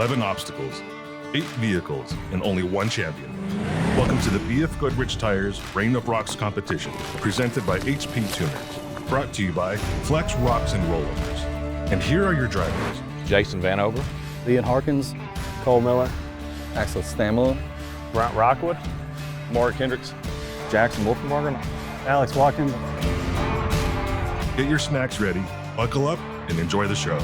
11 obstacles, 8 vehicles, and only one champion. Welcome to the BF Goodrich Tires Rain of Rocks competition, presented by HP Tuners, brought to you by Flex Rocks and Rollovers. And here are your drivers. Jason Vanover, Harkins, Cole Miller, Axel Stammel, Brent Rockwood, Mark Hendricks, Jackson Wolfenbarger, Alex Watkins. Get your snacks ready, buckle up, and enjoy the show.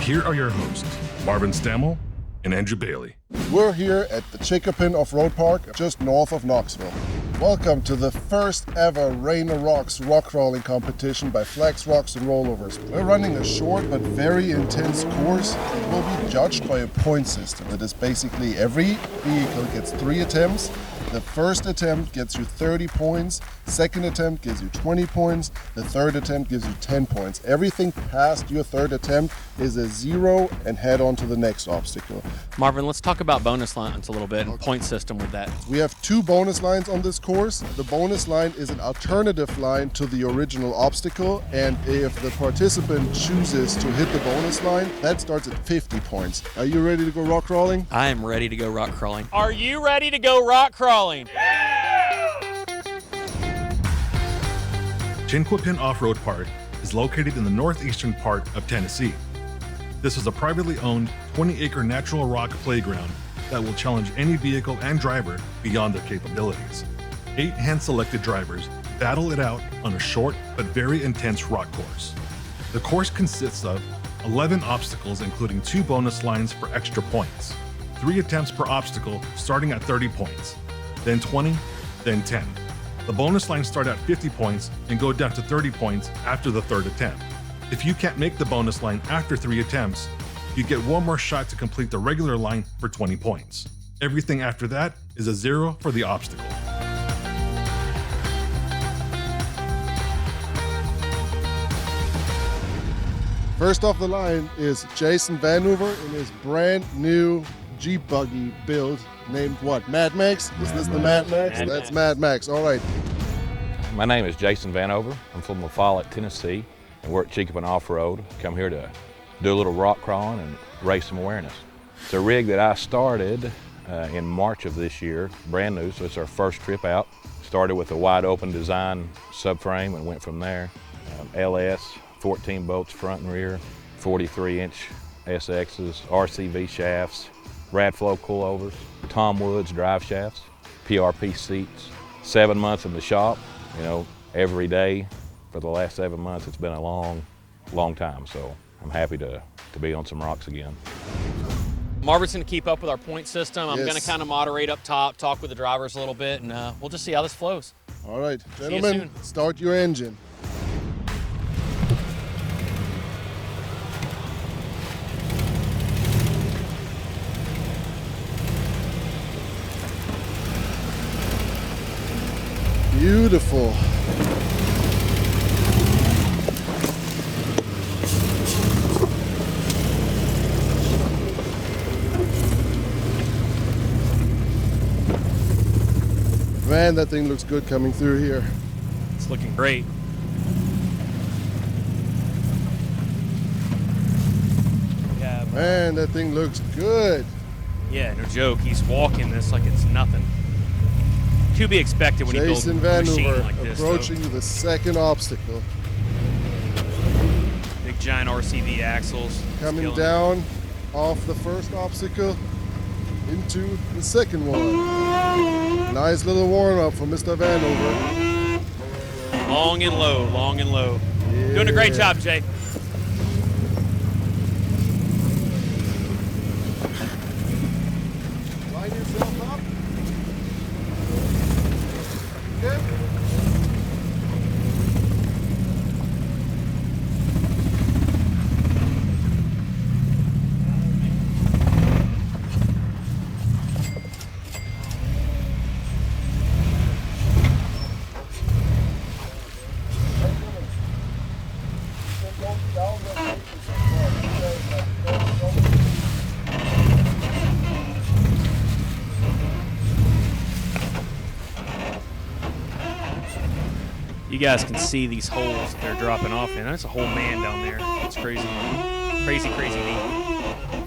Here are your hosts, Marvin Stammel and Andrew Bailey. We're here at the Chinquipin Off-Road Park, just north of Knoxville. Welcome to the first ever Rain of Rocks rock crawling competition by Flex Rocks and Rollovers. We're running a short but very intense course that will be judged by a point system. That is basically every vehicle gets 3 attempts. The first attempt gets you 30 points, second attempt gives you 20 points, the third attempt gives you 10 points. Everything past your third attempt is a 0 and head on to the next obstacle. Marvin, let's talk about bonus lines a little bit and point system with that. We have 2 bonus lines on this course. The bonus line is an alternative line to the original obstacle, and if the participant chooses to hit the bonus line, that starts at 50 points. Are you ready to go rock crawling? I am ready to go rock crawling. Are you ready to go rock crawling? Chinquipin Off-Road Park is located in the northeastern part of Tennessee. This is a privately owned 20-acre natural rock playground that will challenge any vehicle and driver beyond their capabilities. 8 hand-selected drivers battle it out on a short but very intense rock course. The course consists of 11 obstacles, including 2 bonus lines for extra points, 3 attempts per obstacle starting at 30 points, then 20, then 10. The bonus lines start at 50 points and go down to 30 points after the third attempt. If you can't make the bonus line after 3 attempts, you get one more shot to complete the regular line for 20 points. Everything after that is a 0 for the obstacle. First off the line is Jason Vanover in his brand new Jeep buggy build named what? Mad Max? Is this the Mad Max? That's Mad Max. All right. my name is Jason Vanover. I'm from La Follette, Tennessee, and we're at Chinquipin Off-Road. Come here to do a little rock crawling and raise some awareness. It's a rig that I started in March of this year, brand new, so it's our first trip out. Started with a wide open design subframe and went from there. LS, 14 bolts front and rear, 43-inch SXs, RCV shafts, Radflow coilovers, Tom Woods drive shafts, PRP seats. 7 months in the shop, you know, every day for the last 7 months. It's been a long, long time, so I'm happy to be on some rocks again. Marvin's going to keep up with our point system. I'm Yes. going to kind of moderate up top, talk with the drivers a little bit, and we'll just see how this flows. All right, you gentlemen, soon. start your engine. Beautiful. Man, that thing looks good coming through here. It's looking great. Yeah, Man, that thing looks good. yeah, no joke. He's walking this like it's nothing. To be expected when Jason you build a machine Vanover like this. approaching the second obstacle. Big giant RCV axles. Coming Killing it. down off the first obstacle into the second one. Nice little warm-up for Mr. Vanover. Long and low, long and low. Doing a great job, Jay. Line yourself up. Good. You guys can see these holes that they're dropping off in. That's a whole man down there. It's crazy. Crazy, crazy neat.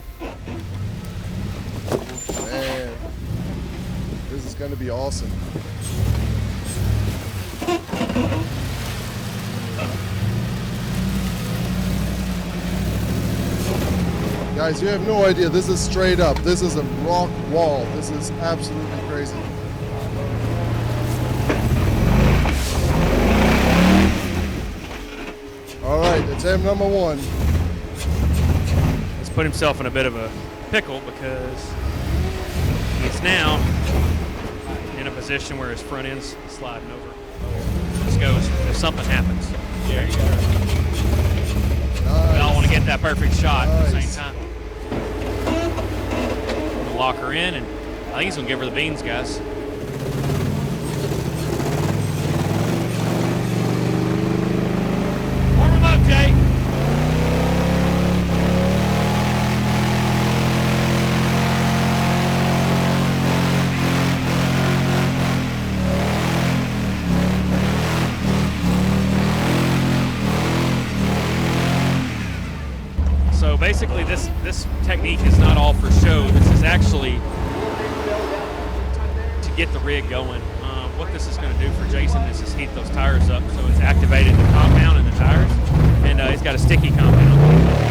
gonna be awesome. Guys, you have no idea. This is straight up. This is a rock wall. This is absolutely crazy. All right, attempt number one. He's put himself in a bit of a pickle because he's now in a position where his front end's sliding over. This goes if something happens. There you go. Nice. We all want to get that perfect shot at the Nice. same time. We'll lock her in, and I think he's going to give her the beans, guys. Warm him up, Jay. So basically, this technique is not all for show. This is actually to get the rig going. What this is going to do for Jason is just heat those tires up, so it's activated the compound in the tires, and he's got a sticky compound.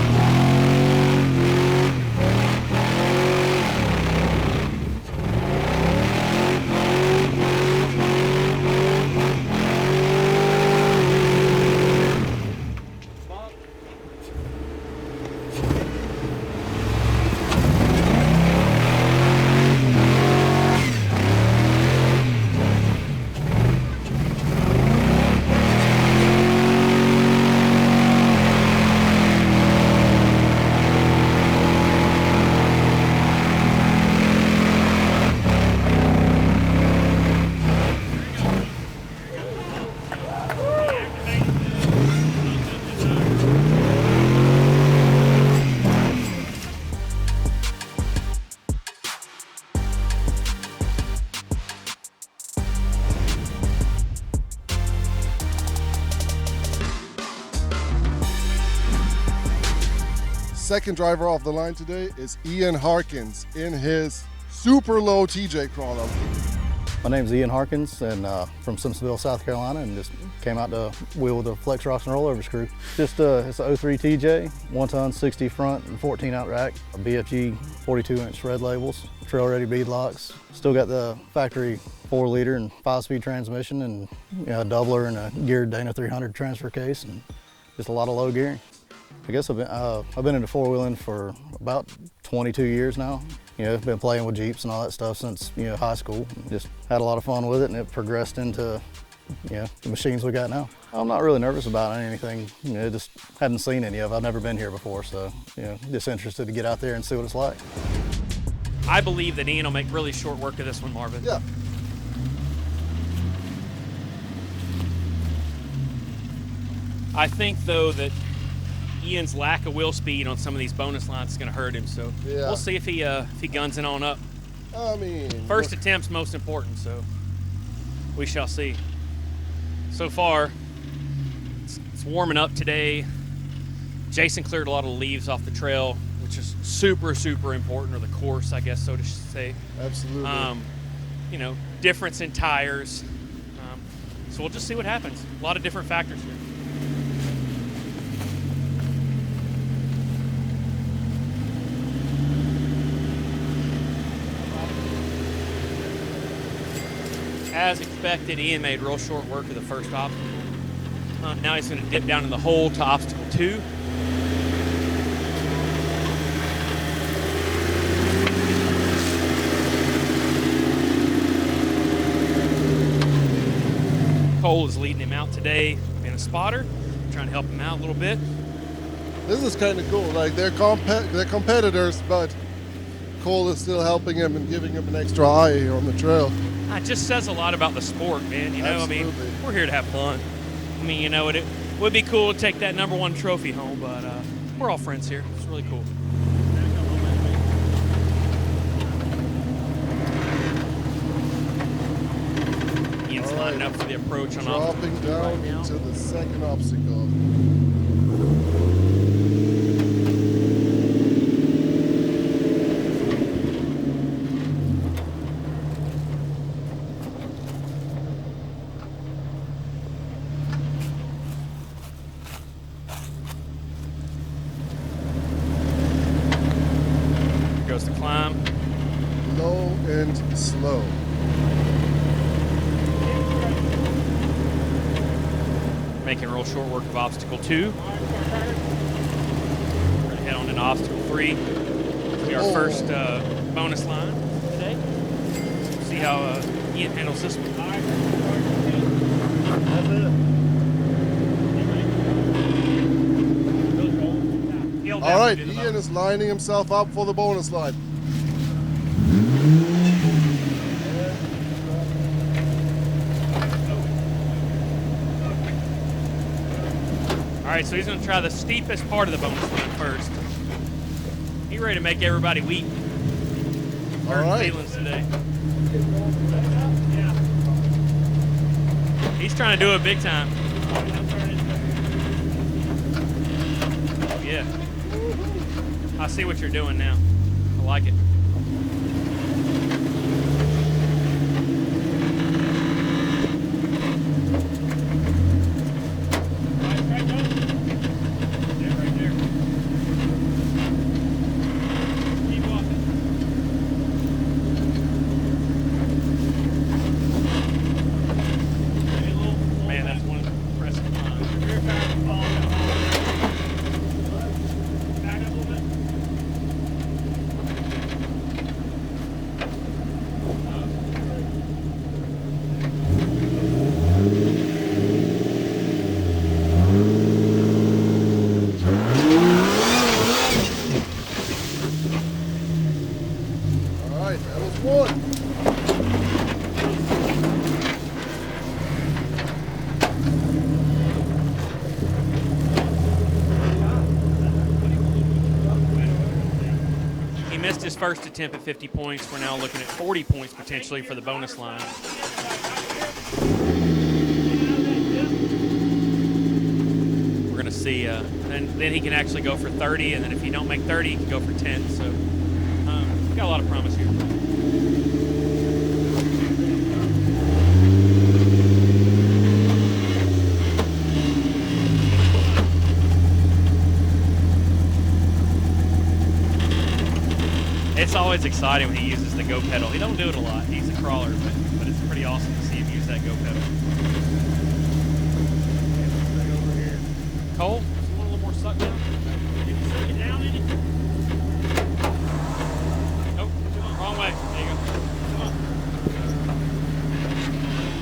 Second driver off the line today is Ian Harkins in his super low TJ crawler. My name's Ian Harkins, and from Simpsonville, South Carolina, and just came out to wheel with the Flex Rocks and Rollovers crew. Just it's a 03 TJ, 1 ton, 60 front, and 14 out rack. BFG 42-inch red labels, trail ready bead locks. Still got the factory 4-liter and 5-speed transmission, and a doubler and a geared Dana 300 transfer case, and just a lot of low gearing. I guess I've been into four-wheeling for about 22 years now. I've been playing with Jeeps and all that stuff since high school. Just had a lot of fun with it, and it progressed into the machines we got now. I'm not really nervous about anything. Just hadn't seen any of it. I've never been here before, so just interested to get out there and see what it's like. I believe that Ian will make really short work of this one, Marvin. Yeah. I think, though, that Ian's lack of wheel speed on some of these bonus lines is going to hurt him, so Yeah. we'll see if he guns it on up. I mean, First attempt's most important, so we shall see. So far, it's warming up today. Jason cleared a lot of leaves off the trail, which is super, super important, or the course, I guess, so to say. absolutely. Difference in tires. So we'll just see what happens. A lot of different factors here. As expected, Ian made real short work of the first obstacle. Now he's going to dip down in the hole to obstacle 2. Cole is leading him out today in a spotter, trying to help him out a little bit. This is kind of cool. Like they're competitors, but Cole is still helping him and giving him an extra eye here on the trail. It just says a lot about the sport, man. Absolutely. We're here to have fun. It would be cool to take that #1 trophy home, but we're all friends here. It's really cool. Ian's lining up for the approach on Dropping obstacle 2 down right now. into the second obstacle. low. Making real short work of obstacle 2. We're going to head on into obstacle 3. It'll be our first bonus line today. See how Ian handles this one. That's it. All right, Ian is lining himself up for the bonus line. All right, so he's going to try the steepest part of the bonus line first. He ready to make everybody weep. All Hurt right. feelings today. He's trying to do it big time. Oh yeah. I see what you're doing now. I like it. Man, that's one impressive climb. All right, that was one. He missed his first attempt at 50 points. We're now looking at 40 points potentially for the bonus line. We're going to see, then he can actually go for 30, and then if you don't make 30, he can go for 10. So, got a lot of promise here. It's always exciting when he uses the go pedal. He don't do it a lot. He's a crawler, but it's pretty awesome to see him use that go pedal. Cole, just want a little more suck down. Get down in it. Nope, wrong way. There you go. Come on.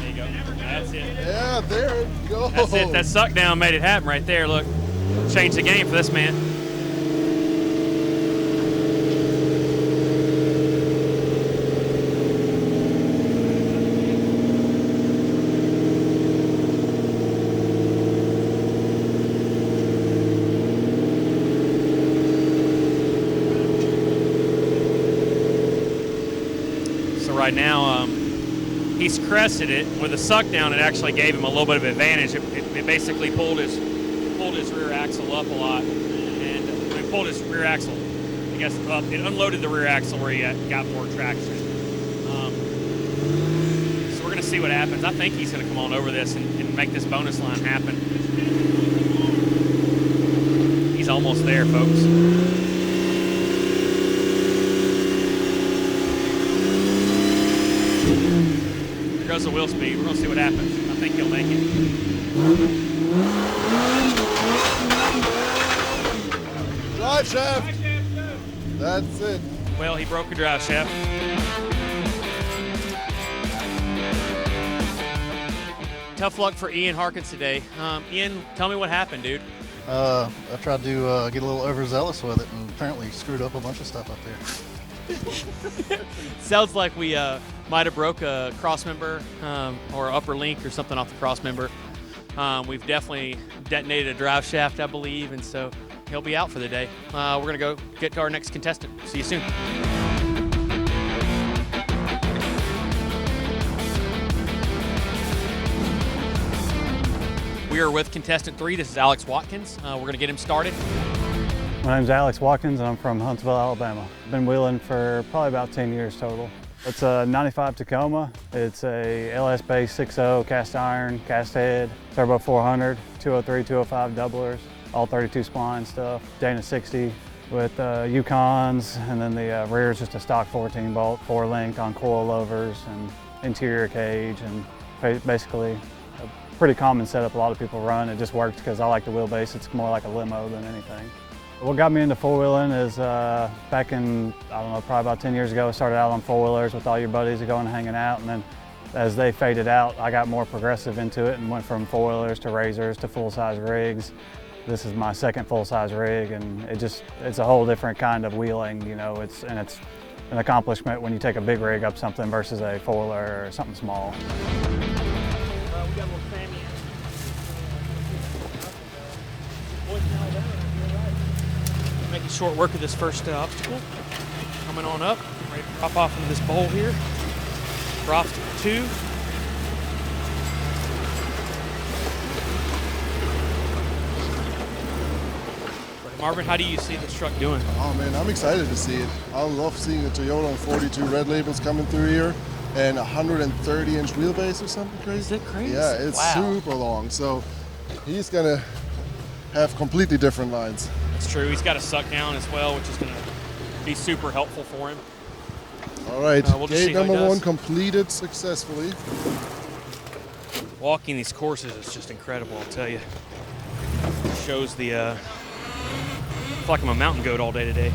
There you go. That's it. Yeah, there it goes. That's it. That suck down made it happen right there. Look, changed the game for this man. Right now, he's crested it with a suck down. It actually gave him a little bit of advantage. It basically pulled his rear axle up a lot, and it pulled his rear axle, I guess, up. It unloaded the rear axle where he got more traction. So we're gonna see what happens. I think he's gonna come on over this and make this bonus line happen. He's almost there, folks. Goes the wheel speed. We're going to see what happens. I think he'll make it. Drive shaft. That's it. Well, he broke a drive shaft. Tough luck for Ian Harkins today. Ian, tell me what happened, dude. I tried to get a little overzealous with it and apparently screwed up a bunch of stuff up there. Sounds like we might have broke a cross member or upper link or something off the cross member. We've definitely detonated a drive shaft, I believe, and so he'll be out for the day. We're going to go get to our next contestant. See you soon. We are with contestant 3. This is Alex Watkins. We're going to get him started. My name's Alex Watkins and I'm from Huntsville, Alabama. I've been wheeling for probably about 10 years total. It's a 95 Tacoma. It's a LS base 6.0 cast iron, cast head, turbo 400, 203, 205 doublers, all 32 spline stuff, Dana 60 with Yukons, and then the rear is just a stock 14 bolt, 4-link on coilovers and interior cage, and basically a pretty common setup a lot of people run. It just works because I like the wheelbase. It's more like a limo than anything. What got me into four-wheeling is back in, I don't know, probably about 10 years ago, I started out on four-wheelers with all your buddies going and hanging out, and then as they faded out, I got more progressive into it and went from four-wheelers to razors to full-size rigs. This is my second full-size rig, and it's a whole different kind of wheeling, you know. It's an accomplishment when you take a big rig up something versus a four-wheeler or something small. We got a little Sammy in. Making short work of this first obstacle. Coming on up, ready to drop off into this bowl here. For obstacle 2. Marvin, how do you see this truck doing? Oh man, I'm excited to see it. I love seeing the Toyota and 42 red labels coming through here, and 130-inch wheelbase or something crazy. Is it crazy? Yeah, it's super long. So he's gonna have completely different lines. That's true. He's got a suck down as well, which is gonna be super helpful for him. All right, We'll just see gate how he number does. 1 completed successfully. Walking these courses is just incredible, I'll tell you. It shows the, I feel like I'm a mountain goat all day today.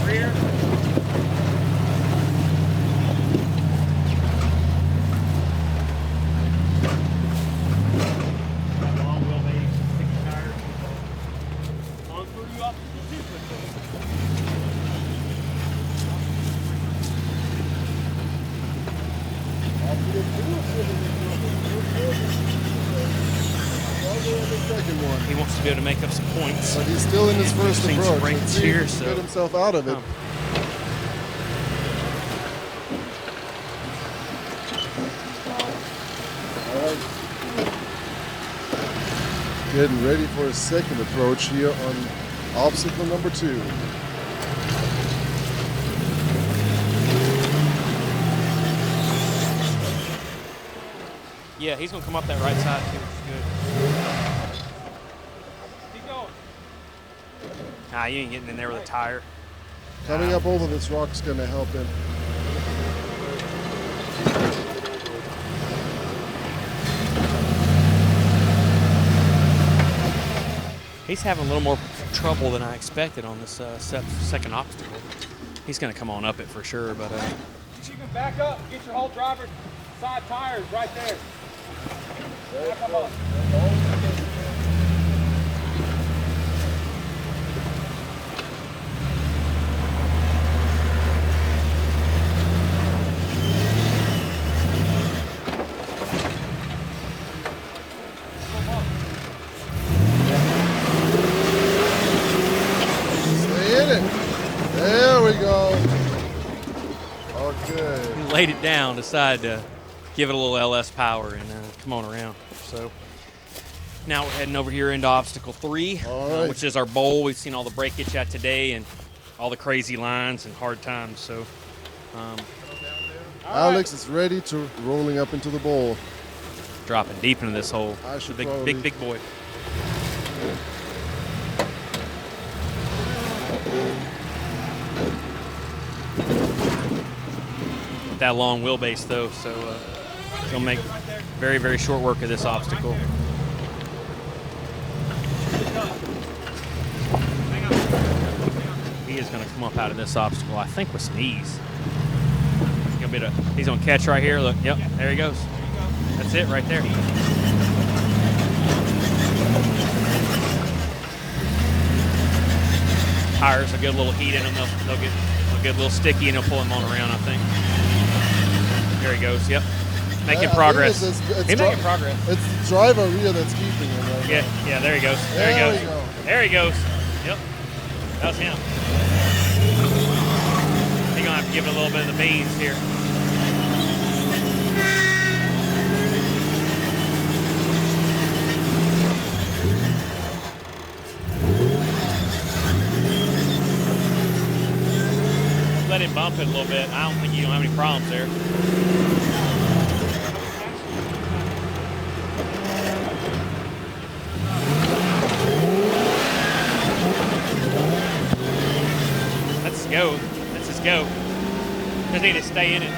Rear. Long wheelbase, 60 tires. On through you up to the 2-foot. Second one. He wants to be able to make up some points. But he's still in his And first we've seen some approach. breaks Let's see if here, he can so- get himself out of it. All right. Getting ready for his second approach here on obstacle number 2. Yeah, he's going to come up that right side too, which is good. Keep going. Nah, you ain't getting in there with a tire. Coming up over this rock's going to help him. He's having a little more trouble than I expected on this second obstacle. He's going to come on up it for sure, but You can back up, get your whole driver's side tires right there. Back them up. Stay in it. There we go. Okay. he laid it down, decided to give it a little LS power and come on around. So now we're heading over here into obstacle 3, All right. which is our bowl. We've seen all the breakage at today and all the crazy lines and hard times. So Alex is ready to rolling up into the bowl. dropping deep into this hole. I It's a should big, probably- big boy. That long wheelbase though, so he'll make very, very short work of this obstacle. He is going to come up out of this obstacle, I think, with some ease. He's going to catch right here. Look, yep, there he goes. That's it right there. Tires will get a little heat in them. They'll get a little sticky and he'll pull him on around, I think. There he goes. Yep. Making I think progress. it's He's making progress. It's the driver rear that's keeping him right Yeah, now. yeah, there he goes. There he There goes. we go. There he goes. Yep. That was him. He's gonna have to give it a little bit of the beans here. Let him bump it a little bit. I don't think you don't have any problems there. go. Let's just go. Just need to stay in it.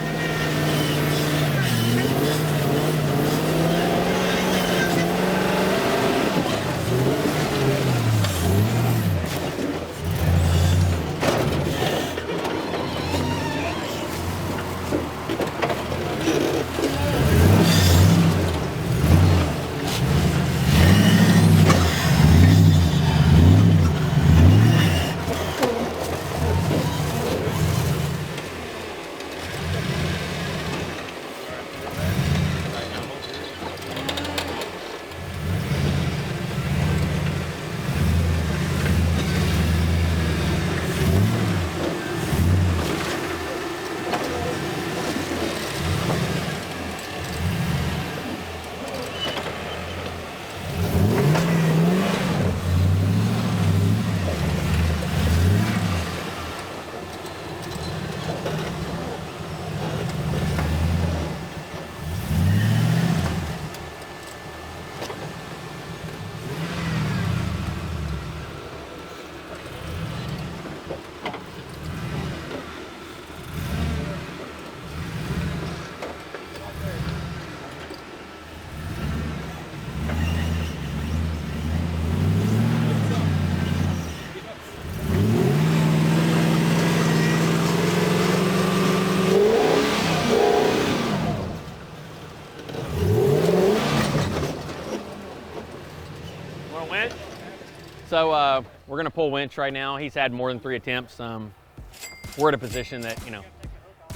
So we're gonna pull winch right now. He's had more than 3 attempts. We're at a position that, you know,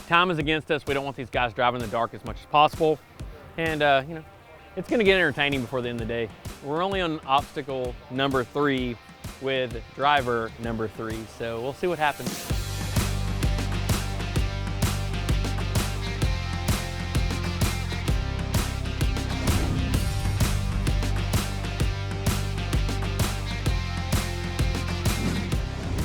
time is against us. We don't want these guys driving in the dark as much as possible. And you know, it's gonna get entertaining before the end of the day. We're only on obstacle number 3 with driver number 3. So we'll see what happens.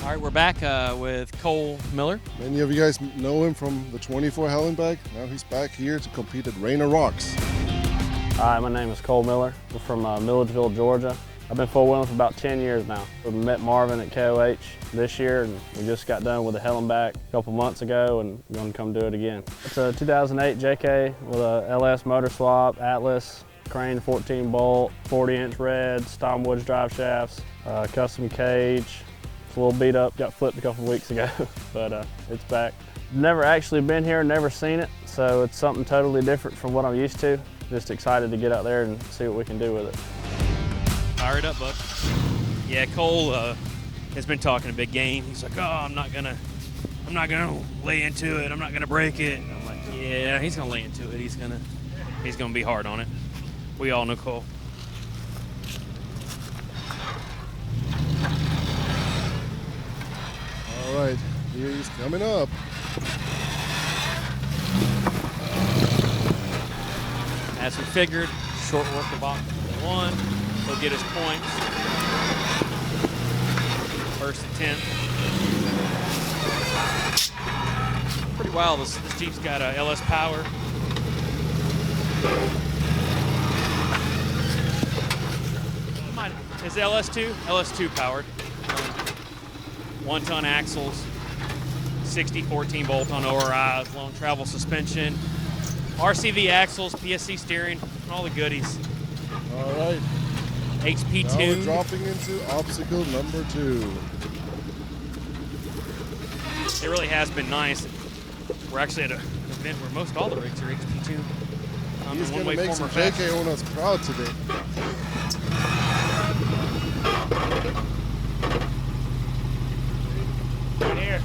All right, we're back with Cole Miller. Many of you guys know him from the 24 Hellenberg. Now he's back here to compete at Rain of Rocks. Hi, my name is Cole Miller. We're from Milledgeville, Georgia. I've been four-wheeling for about 10 years now. We met Marvin at KOH this year, and we just got done with the Hellenbach a couple months ago, and we're going to come do it again. It's a 2008 JK with a LS motor swap, Atlas, Crane 14 bolt, 40-inch red, Stomwoods drive shafts, custom cage. A little beat up, got flipped a couple weeks ago, but it's back. Never actually been here, never seen it, so it's something totally different from what I'm used to. Just excited to get out there and see what we can do with it. Fire it up, bud. Yeah, Cole has been talking a big game. He's like, oh, I'm not gonna lay into it. I'm not gonna break it. And I'm like, yeah, he's gonna lay into it. He's gonna be hard on it. We all know Cole. All right, here he's coming up. As we figured, short work of obstacle 1. He'll get his points. First attempt. Pretty wild. This Jeep's got a LS power. Is LS2? LS2 powered. 1-ton axles, 60 14 bolt on ORIs, long travel suspension, RCV axles, PSC steering, and all the goodies. All right. HP Now tuned. we're dropping into obstacle number 2. It really has been nice. We're actually at an event where most all the rigs are HP tuned. He's going to make some fast. JK owners proud today. Right here.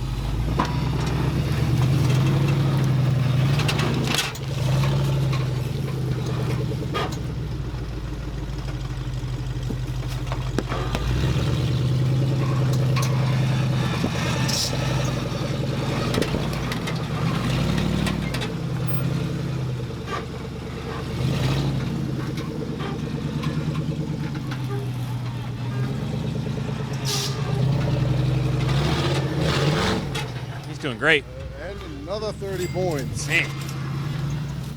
Doing great. And another 30 points. Man.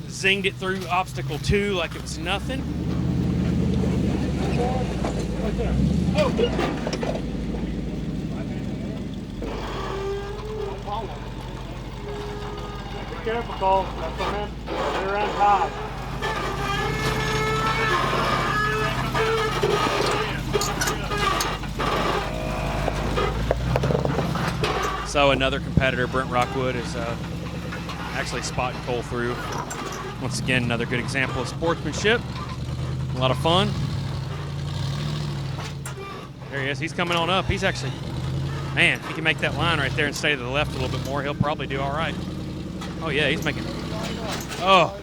Zinged it through obstacle 2 like it was nothing. careful, Cole. That's the man. Right around top. So another competitor, Brent Rockwood, is actually spotting Cole through. Once again, another good example of sportsmanship. A lot of fun. There he is. He's coming on up. He's actually, man, he can make that line right there and stay to the left a little bit more. He'll probably do all right. Oh, yeah, he's making, oh.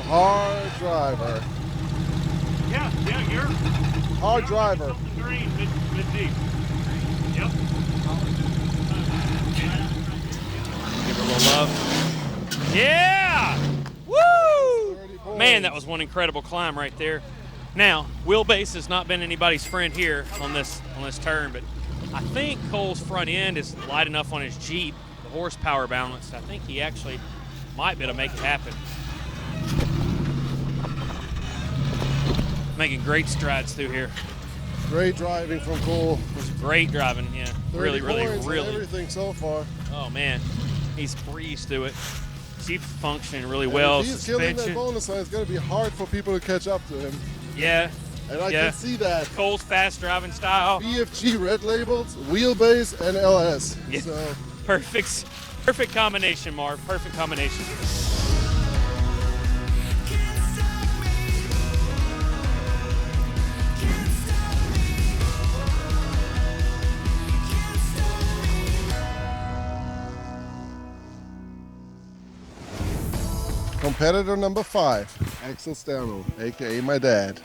Hard driver. Yeah, you're Hard driver. green, mid deep. Yep. Give her a little love. Yeah! Woo! Man, that was one incredible climb right there. Now, wheelbase has not been anybody's friend here on this turn, but I think Cole's front end is light enough on his Jeep, the horsepower balanced. I think he actually might be able to make it happen. Making great strides through here. Great driving from Cole. It was great driving, yeah. 30 Really, points on really. everything so far. Oh man, he's breezed through it. Jeep's functioning really And well. if he's killing that Suspension. bonus line, it's going to be hard for people to catch up to him. Yeah. And I Yeah. can see that. Cole's fast driving style. BFG red labels, wheelbase, and LS. Yeah. So Perfect combination, Marv. Perfect combination. competitor number 5, Axel Stammel, aka my dad.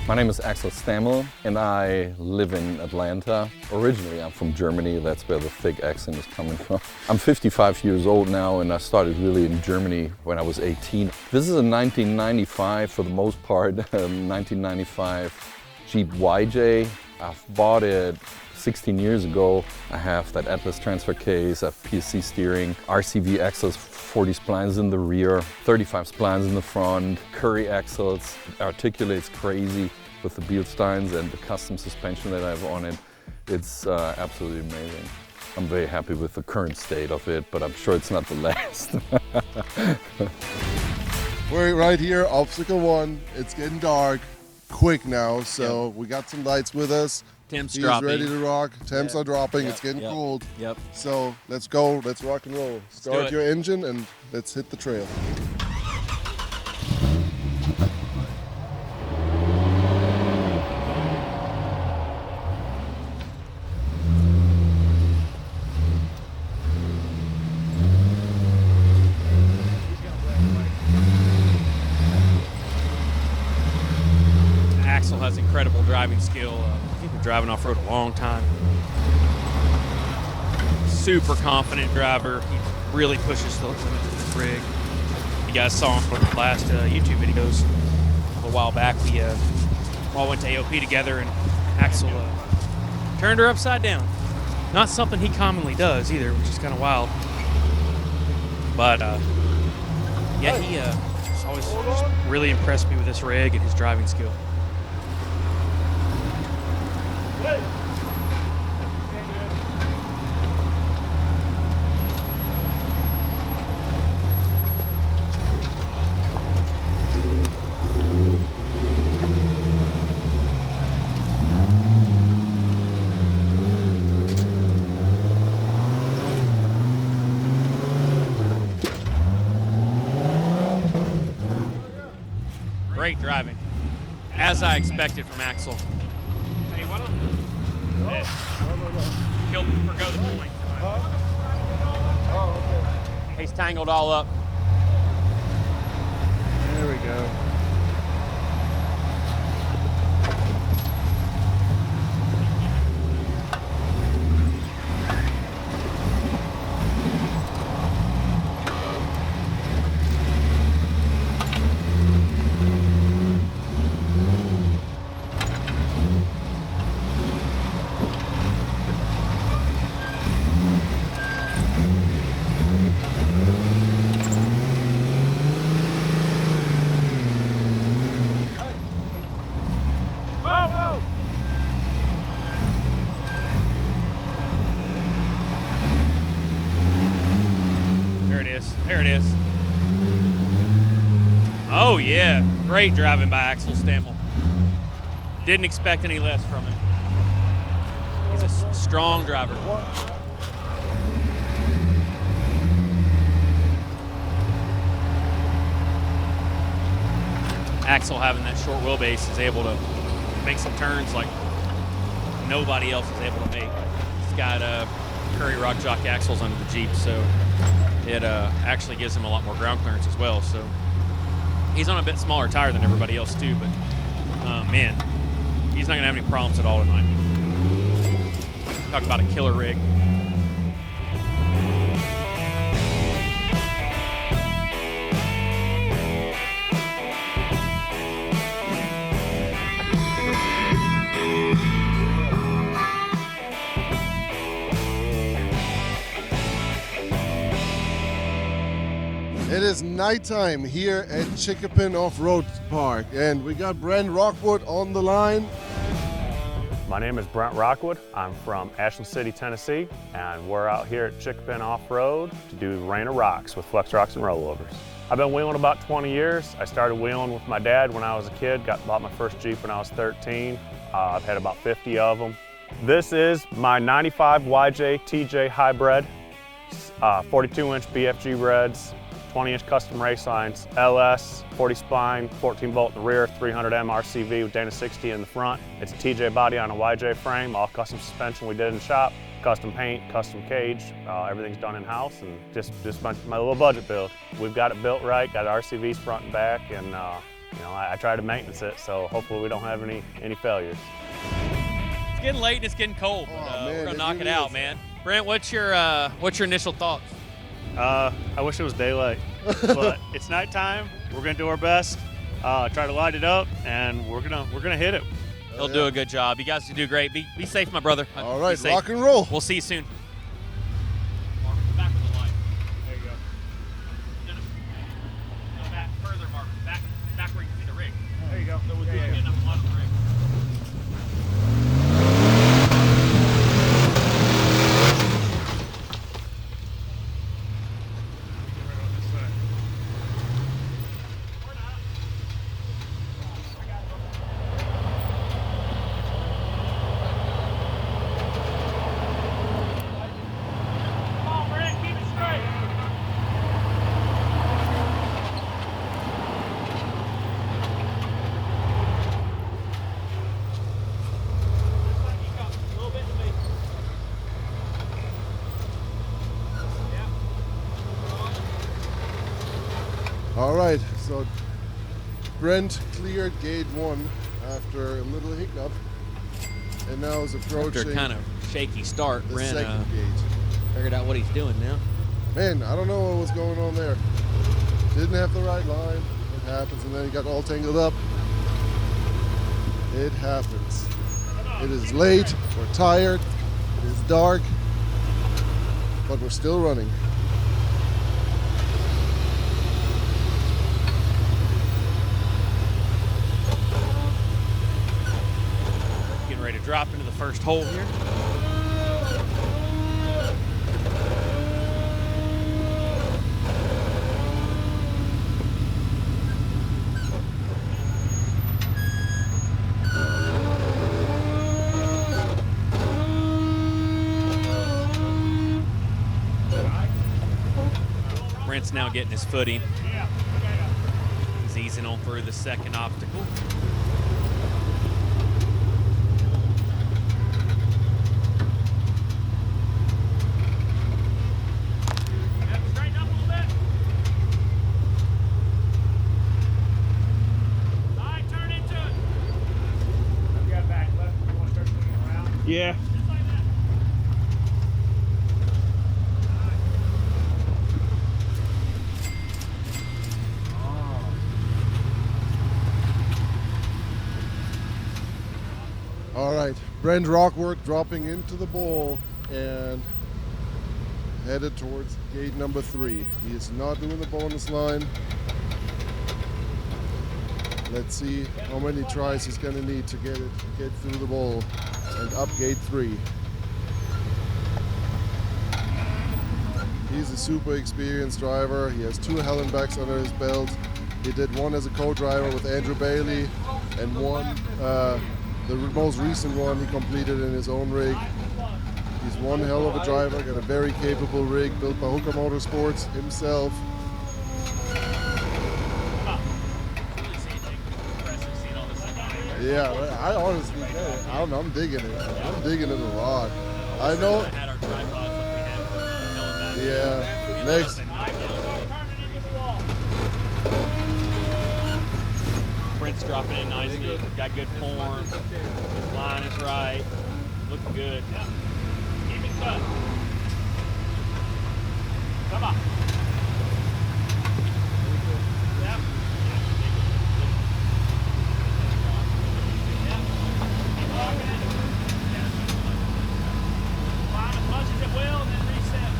My name is Axel Stammel and I live in Atlanta. Originally I'm from Germany, that's where the thick accent is coming from. I'm 55 years old now and I started really in Germany when I was 18. This is a 1995, for the most part, 1995 Jeep YJ. I've bought it 16 years ago. I have that Atlas transfer case, I have PSC steering, RCV axles, 40 splines in the rear, 35 splines in the front, Curry axles. It articulates crazy with the Beilsteins and the custom suspension that I have on it. It's absolutely amazing. I'm very happy with the current state of it, but I'm sure it's not the last. We're right here, obstacle 1. It's getting dark, quick now, so we got some lights with us. Tim's He's dropping. ready to rock. Temps are dropping. It's getting cold. Yep. So let's go. Let's rock and roll. do Start it. your engine and let's hit the trail. Axel has incredible driving skill. He's been driving off-road a long time. Super confident driver. He really pushes the limit of this rig. You guys saw him from the last YouTube videos a little while back. We all went to AOP together and Axel turned her upside down. Not something he commonly does either, which is kind of wild. But yeah, he has always just really impressed me with this rig and his driving skill. Great driving, as I expected from Axel. Hey, why don't killed forgo the point. He's tangled all up. There we go. There it is. Oh yeah, great driving by Axel Stammel. Didn't expect any less from him. He's a strong driver. Axel, having that short wheelbase, is able to make some turns like nobody else is able to make. He's got Curry Rock Jock axles under the Jeep, so it actually gives him a lot more ground clearance as well. So he's on a bit smaller tire than everybody else too, but man, he's not gonna have any problems at all tonight. Talk about a killer rig. It is nighttime here at Chinquipin Off-Road Park, and we got Brent Rockwood on the line. My name is Brent Rockwood. I'm from Ashland City, Tennessee, and we're out here at Chinquipin Off-Road to do Rain of Rocks with Flex Rocks and Rollovers. I've been wheeling about 20 years. I started wheeling with my dad when I was a kid, bought my first Jeep when I was 13. I've had about 50 of them. This is my 95 YJ TJ Hybrid, 42-inch BFG reds, 20-inch custom race lines, LS, 40 spine, 14 bolt in the rear, 300M RCV with Dana 60 in the front. It's a TJ body on a YJ frame, all custom suspension we did in shop, custom paint, custom cage, everything's done in-house, and just my little budget build. We've got it built right, got RCVs front and back, and you know, I try to maintenance it, so hopefully we don't have any failures. It's getting late and it's getting cold, but we're gonna knock it out, man. Brent, what's your initial thoughts? I wish it was daylight, but it's nighttime. We're gonna do our best, try to light it up, and we're gonna hit it. He'll do a good job. You guys do great. Be safe, my brother. All right, Be safe. rock and roll. We'll see you soon. Mark, back of the line. There you go. No, back further, Mark. Back where you can see the rig. There you go. So we'll do it enough on the rig. All right, so Brent cleared gate 1 after a little hiccup, and now is approaching After a kind of shaky start, the Brent second gate. figured out what he's doing now. Man, I don't know what was going on there. Didn't have the right line. It happens, and then he got all tangled up. It happens. It is late, we're tired, it is dark, but we're still running. Getting ready to drop into the first hole here. Brent's now getting his footing. He's easing on through the second obstacle. Yeah. All right, Brent Rockwood dropping into the bowl and headed towards gate number 3. He is not doing the bonus line. Let's see how many tries he's gonna need to get through the bowl and up gate 3. He's a super experienced driver. He has 2 Hellenbachs under his belt. He did one as a co-driver with Andrew Bailey, and one, the most recent one, he completed in his own rig. He's one hell of a driver, got a very capable rig built by Hooker Motorsports himself. Yeah, I honestly, I'm digging it. I'm digging it a lot. I know. Yeah, next. Brent's dropping in nicely. Got good form. His line is right. Looking good. Keep it cut. Come on. Yep. Keep walking it. Climb as much as it will and then reset.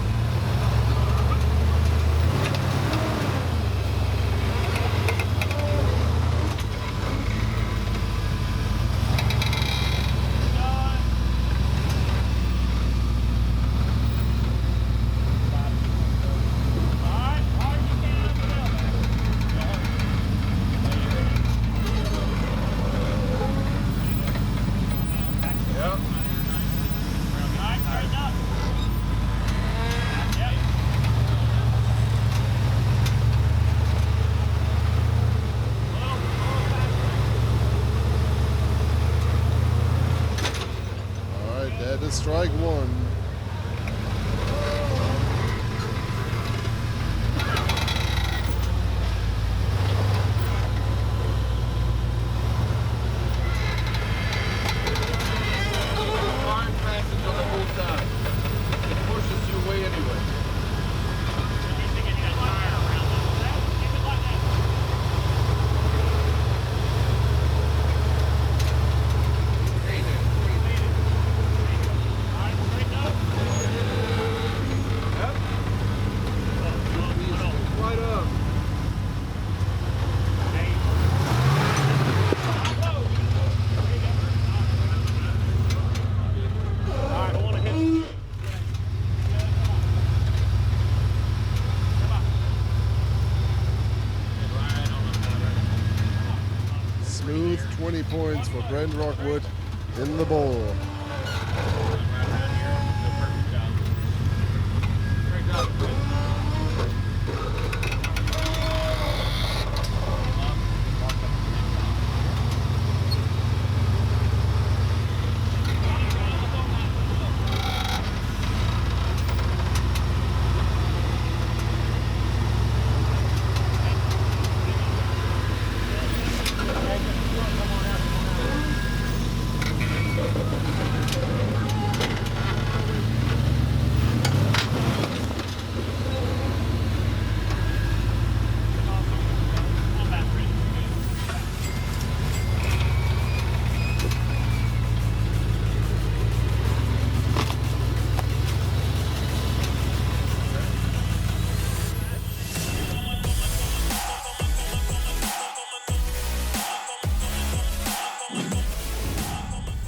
Strike 1. Smooth 20 points for Brent Rockwood in the bowl.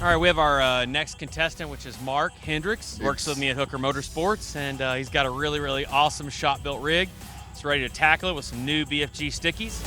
All right, we have our next contestant, which is Mark Hendricks. Works with me at Hooker Motorsports, and he's got a really, really awesome shop-built rig. He's ready to tackle it with some new BFG stickies.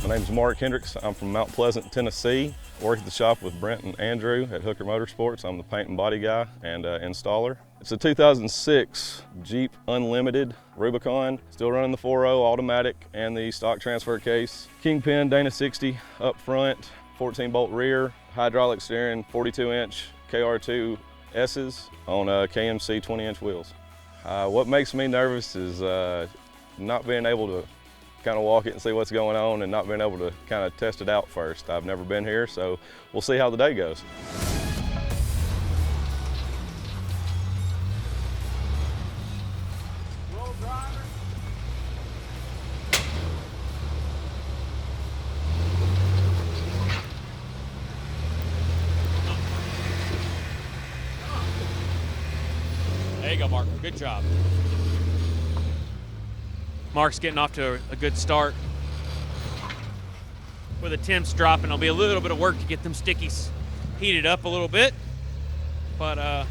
My name's Mark Hendricks. I'm from Mount Pleasant, Tennessee. I work at the shop with Brent and Andrew at Hooker Motorsports. I'm the paint and body guy and installer. It's a 2006 Jeep Unlimited Rubicon, still running the 4.0 automatic and the stock transfer case. Kingpin Dana 60 up front, 14-bolt rear, hydraulic steering, 42-inch KR2 S's on KMC 20-inch wheels. What makes me nervous is not being able to kind of walk it and see what's going on and not being able to kind of test it out first. I've never been here, so we'll see how the day goes. There you go, Mark. Good job. Mark's getting off to a good start. With the temps dropping, it'll be a little bit of work to get them stickies heated up a little bit, but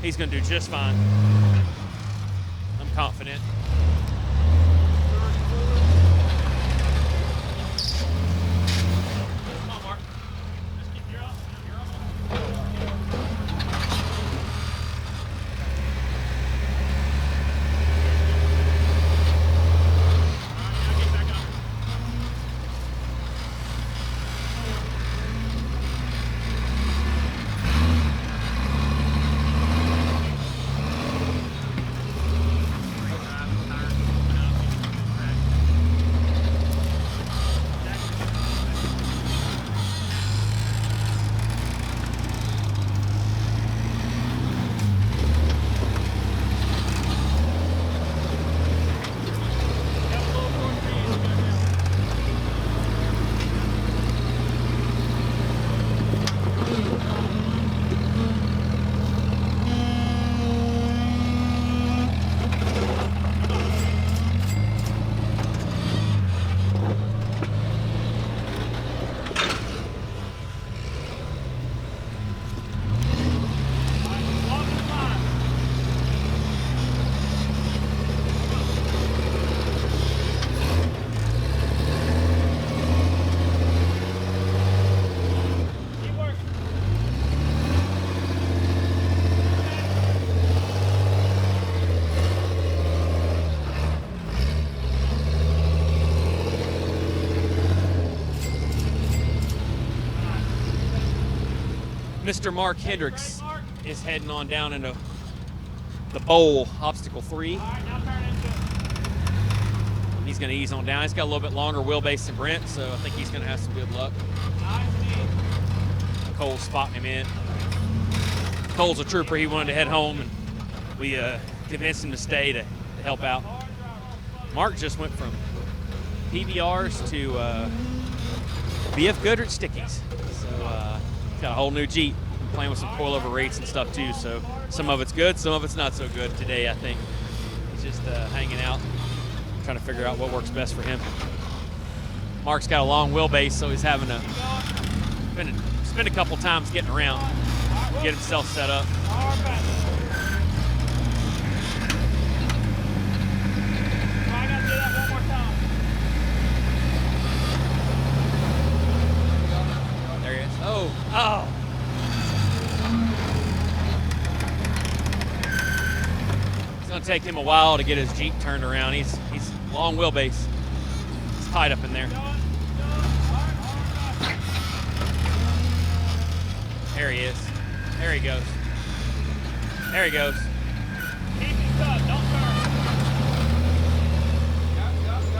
he's gonna do just fine. I'm confident. Come on, Mark. Let's keep your up. Mr. Mark Hendricks is heading on down into the bowl, obstacle 3. He's going to ease on down. He's got a little bit longer wheelbase than Brent, so I think he's going to have some good luck. Cole's spotting him in. Cole's a trooper. He wanted to head home, and we convinced him to stay to help out. Mark just went from PBRs to BF Goodrich stickies. So got a whole new Jeep. I'm playing with some coilover rates and stuff too, so some of it's good, some of it's not so good today, I think. He's just hanging out, trying to figure out what works best for him. Mark's got a long wheelbase, so he's having to spend a couple times getting around, get himself set up. There he is. Oh! It's gonna take him a while to get his Jeep turned around. He's long wheelbase. He's tied up in there. There he is. There he goes. There he goes. Keep him cut, don't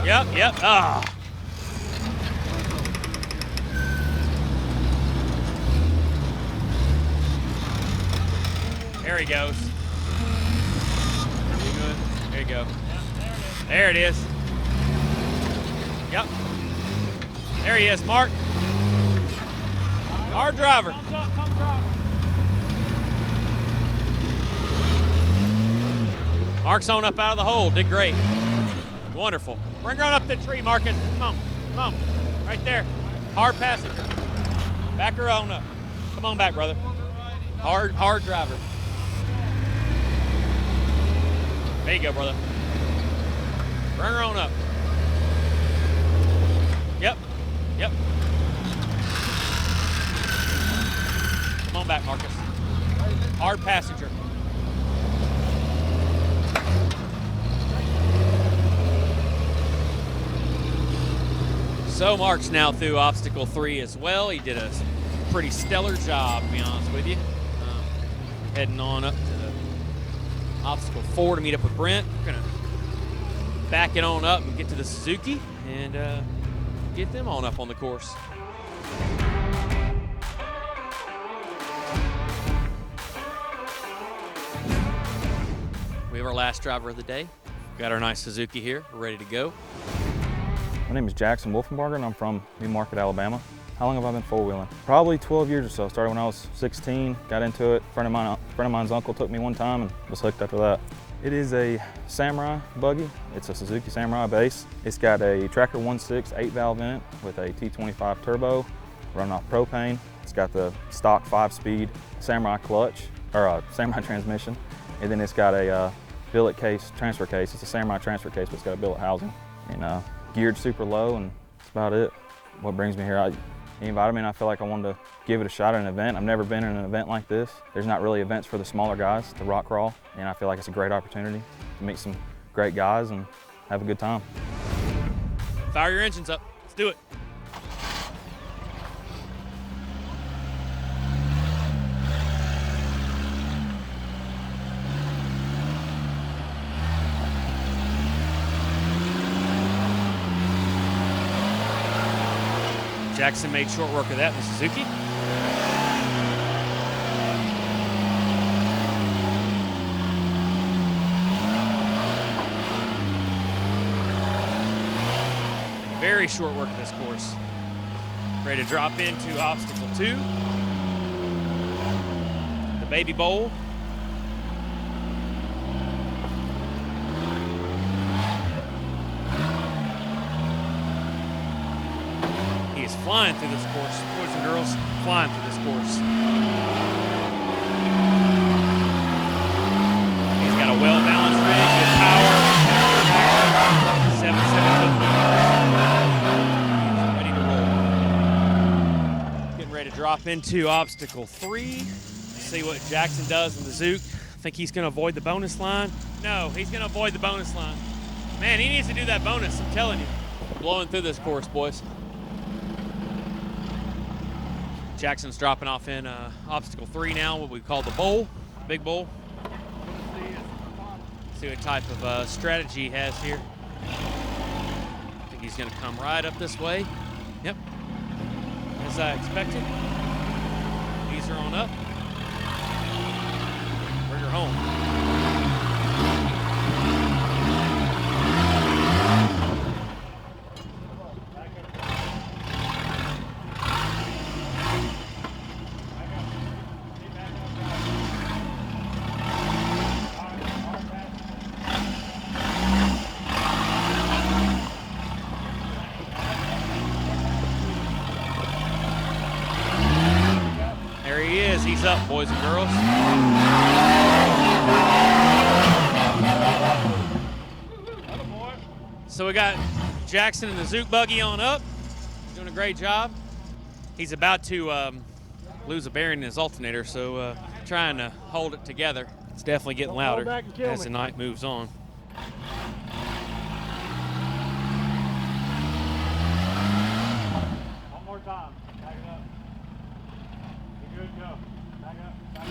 turn. Yep. Ah. There he goes. Good. There you go. There it is. Yep. There he is, Mark. Our driver. Mark's on up out of the hole. Did great. Wonderful. Bring her on up the tree, Marcus. Come on. Right there. Hard passing. Back her on up. Come on back, brother. Hard driver. There you go, brother. Bring her on up. Yep. Come on back, Marcus. Hard passenger. So Mark's now through obstacle 3 as well. He did a pretty stellar job, to be honest with you. Heading on up to the obstacle 4 to meet up with Brent. We're gonna back it on up and get to the Suzuki and get them on up on the course. We have our last driver of the day, Got our nice Suzuki here. We're ready to go. My name is Jackson Wolfenbarger, and I'm from New Market, Alabama. How long have I been four-wheeling? Probably 12 years or so. Started when I was 16, got into it. A friend of mine's uncle took me one time and was hooked after that. It is a Samurai buggy. It's a Suzuki Samurai base. It's got a Tracker 1.6 8-valve in it with a T25 turbo, running off propane. It's got the stock 5-speed Samurai clutch, or Samurai transmission. And then it's got a billet case, transfer case. It's a Samurai transfer case, but it's got a billet housing. And geared super low, and that's about it. What brings me here, he invited me and I feel like I wanted to give it a shot at an event. I've never been in an event like this. There's not really events for the smaller guys to rock crawl, and I feel like it's a great opportunity to meet some great guys and have a good time. Fire your engines up. Let's do it. Jackson made short work of that in the Suzuki. Very short work of this course. Ready to drop into obstacle 2. The baby bowl. He is flying through this course, boys and girls, flying through this course. He's got a well-balanced rig, good power, 7.7. He's ready to roll. Getting ready to drop into obstacle 3. See what Jackson does in the Zook. Think he's gonna avoid the bonus line? No, he's gonna avoid the bonus line. Man, he needs to do that bonus, I'm telling you. Blowing through this course, boys. Jackson's dropping off in obstacle 3 now, what we call the bowl, big bowl. See what type of strategy he has here. I think he's gonna come right up this way. Yep, as I expected. Ease her on up. Bring her home. He's up, boys and girls. So we got Jackson and the Zook buggy on up. He's doing a great job. He's about to lose a bearing in his alternator, so trying to hold it together. It's definitely getting louder as the night moves on. One more time. Back it up. You're good, go. Back up. Back up.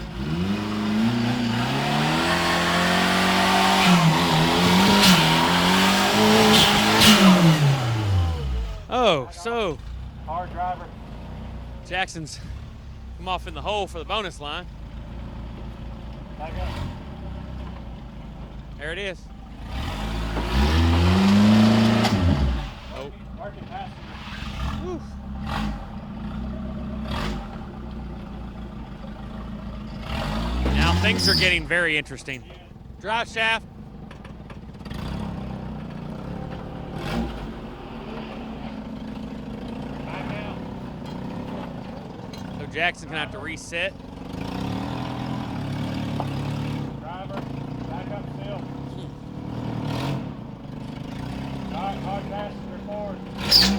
Oh, so hard driver. Jackson's come off in the hole for the bonus line. Back up. There it is. Oh. Working past. Whew. Now things are getting very interesting. Drive shaft. Back out. So Jackson can have to reset. Driver, back up still. Hard passenger forward. It's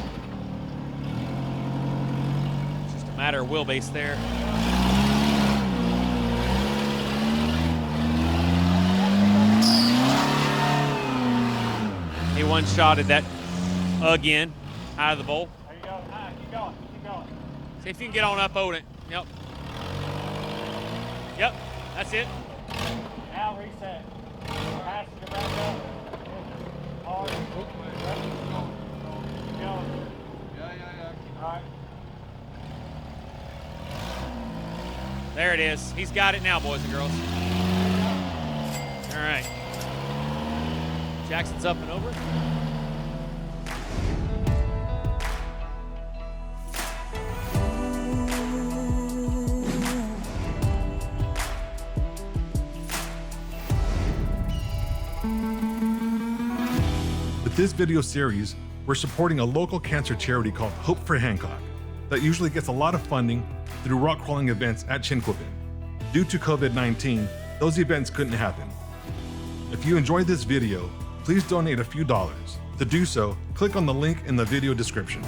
just a matter of wheelbase there. He one-shotted that again out of the bowl. There you go. Keep going. Keep going. See if you can get on up, hold it. Yep. Yep, that's it. Now reset. Passenger back up. Hard. Keep going. Yeah. All right. There it is. He's got it now, boys and girls. All right. Jackson's up and over. With this video series, we're supporting a local cancer charity called Hope for Hancock that usually gets a lot of funding through rock crawling events at Chinquipin. Due to COVID-19, those events couldn't happen. If you enjoyed this video, please donate a few dollars. To do so, click on the link in the video description.